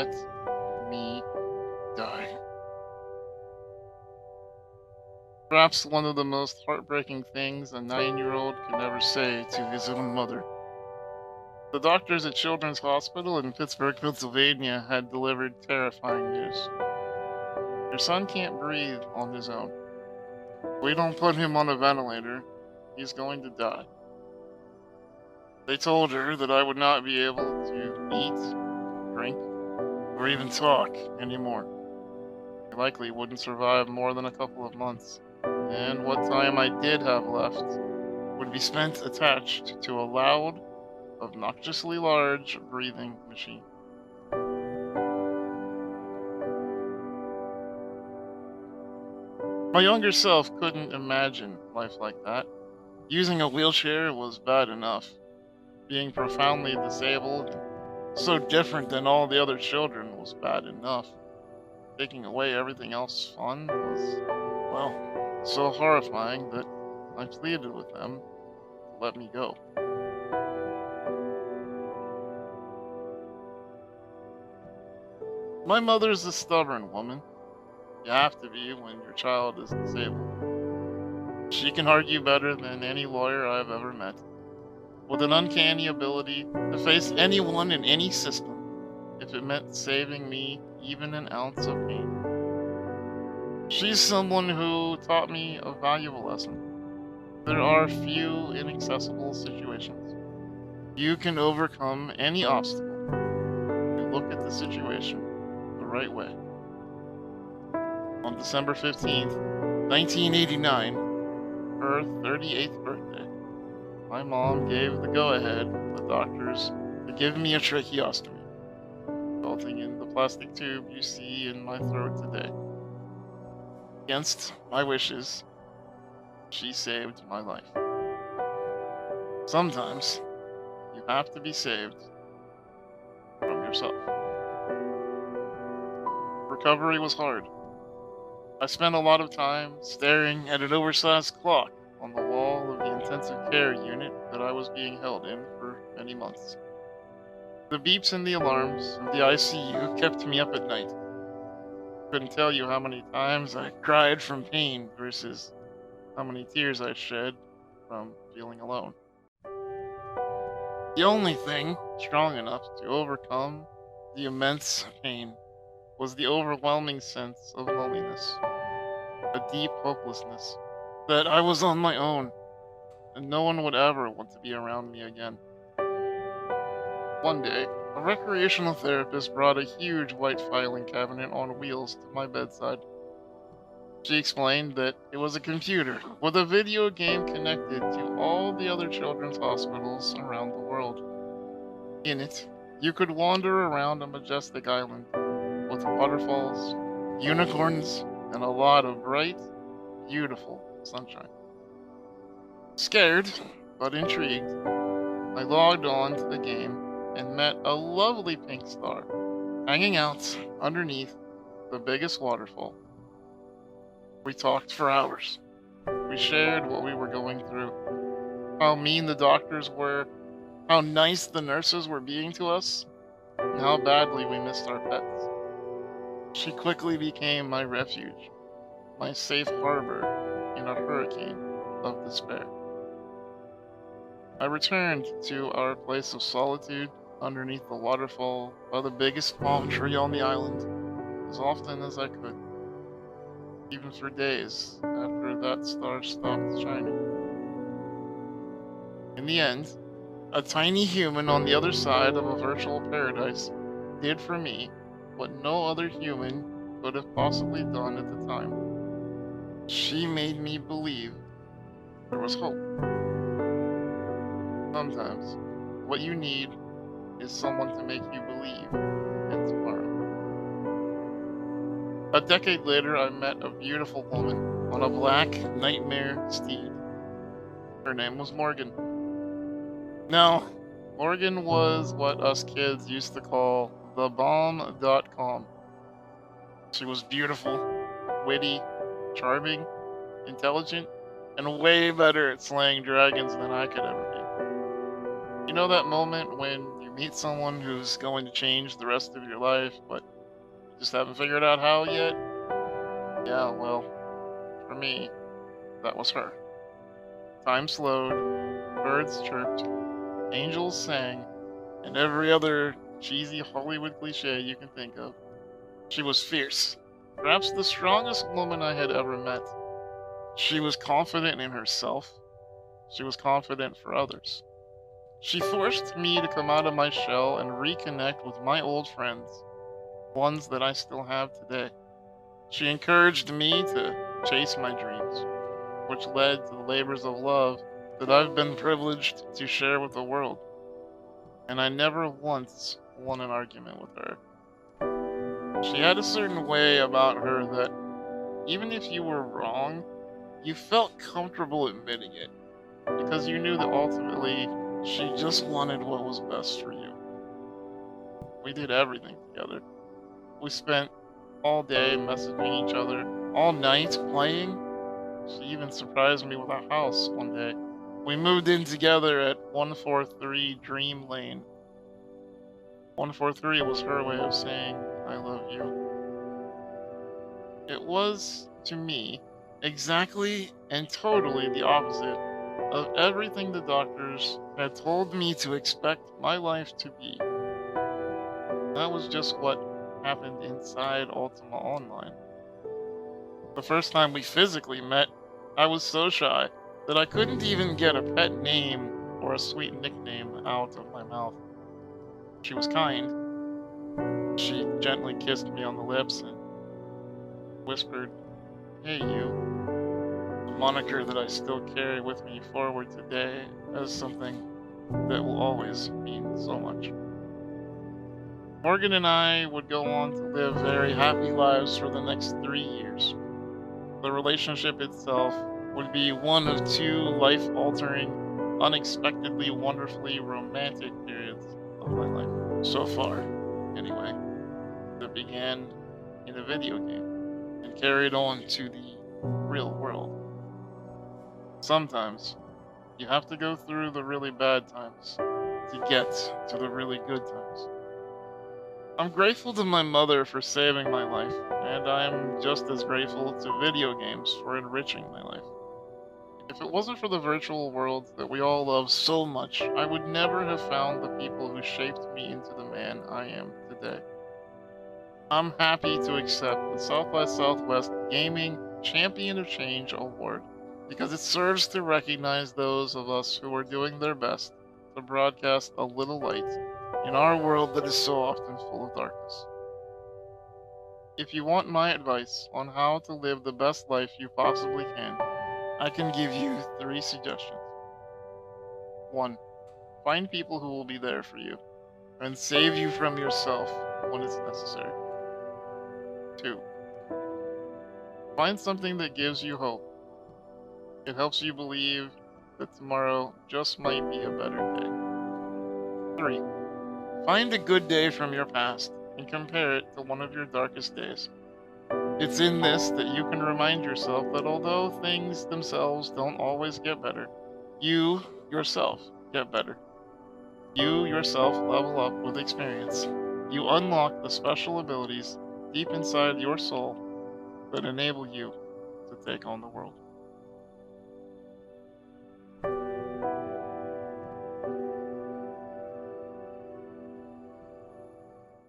let me die. Perhaps one of the most heartbreaking things a 9-year-old could ever say to his own mother. The doctors at Children's Hospital in Pittsburgh, Pennsylvania had delivered terrifying news. Your son can't breathe on his own. If we don't put him on a ventilator, he's going to die. They told her that I would not be able to eat, drink, or even talk anymore. I likely wouldn't survive more than a couple of months, and what time I did have left would be spent attached to a loud, obnoxiously large breathing machine. My younger self couldn't imagine life like that. Using a wheelchair was bad enough. Being profoundly disabled and so different than all the other children was bad enough. Taking away everything else fun was, well, so horrifying that I pleaded with them to let me go. My mother's a stubborn woman. You have to be when your child is disabled. She can argue better than any lawyer I've ever met, with an uncanny ability to face anyone in any system if it meant saving me even an ounce of pain. She's someone who taught me a valuable lesson. There are few inaccessible situations. You can overcome any obstacle if you look at the situation the right way. On December 15th, 1989, her 38th birthday, my mom gave the go-ahead to the doctors to give me a tracheostomy, resulting in the plastic tube you see in my throat today. Against my wishes, she saved my life. Sometimes, you have to be saved from yourself. Recovery was hard. I spent a lot of time staring at an oversized clock on the wall of the intensive care unit that I was being held in for many months. The beeps and the alarms of the ICU kept me up at night. Couldn't tell you how many times I cried from pain versus how many tears I shed from feeling alone. The only thing strong enough to overcome the immense pain was the overwhelming sense of loneliness, a deep hopelessness that I was on my own and no one would ever want to be around me again. One day, a recreational therapist brought a huge white filing cabinet on wheels to my bedside. She explained that it was a computer with a video game connected to all the other children's hospitals around the world. In it, you could wander around a majestic island with waterfalls, unicorns, and a lot of bright, beautiful sunshine. Scared, but intrigued, I logged on to the game and met a lovely pink star hanging out underneath the biggest waterfall. We talked for hours. We shared what we were going through, how mean the doctors were, how nice the nurses were being to us, and how badly we missed our pets. She quickly became my refuge, my safe harbor in a hurricane of despair. I returned to our place of solitude underneath the waterfall by the biggest palm tree on the island as often as I could, even for days after that star stopped shining. In the end, a tiny human on the other side of a virtual paradise did for me what no other human could have possibly done at the time. She made me believe there was hope. Sometimes, what you need is someone to make you believe in tomorrow. A decade later, I met a beautiful woman on a black nightmare steed. Her name was Morgan. Now, Morgan was what us kids used to call the bomb.com. She was beautiful, witty, charming, intelligent, and way better at slaying dragons than I could ever be. You know that moment when you meet someone who's going to change the rest of your life, but you just haven't figured out how yet? Yeah, well, for me, that was her. Time slowed, birds chirped, angels sang, and every other cheesy Hollywood cliche you can think of. She was fierce, perhaps the strongest woman I had ever met. She was confident in herself. She was confident for others. She forced me to come out of my shell and reconnect with my old friends, ones that I still have today. She encouraged me to chase my dreams, which led to the labors of love that I've been privileged to share with the world. And I never once won an argument with her. She had a certain way about her that, even if you were wrong, you felt comfortable admitting it, because you knew that ultimately she just wanted what was best for you. We did everything together. We spent all day messaging each other, all night playing. She even surprised me with a house one day. We moved in together at 143 Dream Lane. 143 was her way of saying, I love you. It was, to me, exactly and totally the opposite of everything the doctors had told me to expect my life to be. That was just what happened inside Ultima Online. The first time we physically met, I was so shy that I couldn't even get a pet name or a sweet nickname out of my mouth. She was kind. She gently kissed me on the lips and whispered, Hey you, a moniker that I still carry with me forward today as something that will always mean so much. Morgan and I would go on to live very happy lives for the next 3 years. The relationship itself would be one of 2 life-altering, unexpectedly wonderfully romantic periods of my life. So far, anyway. That began in a video game and carried on to the real world. Sometimes, you have to go through the really bad times to get to the really good times. I'm grateful to my mother for saving my life, and I'm just as grateful to video games for enriching my life. If it wasn't for the virtual worlds that we all love so much, I would never have found the people who shaped me into the man I am today. I'm happy to accept the South by Southwest Gaming Champion of Change Award because it serves to recognize those of us who are doing their best to broadcast a little light in our world that is so often full of darkness. If you want my advice on how to live the best life you possibly can, I can give you 3 suggestions. 1. Find people who will be there for you and save you from yourself when it's necessary. 2. Find something that gives you hope. It helps you believe that tomorrow just might be a better day. 3. Find a good day from your past and compare it to one of your darkest days. It's in this that you can remind yourself that although things themselves don't always get better, you yourself get better. You yourself level up with experience. You unlock the special abilities deep inside your soul that enable you to take on the world.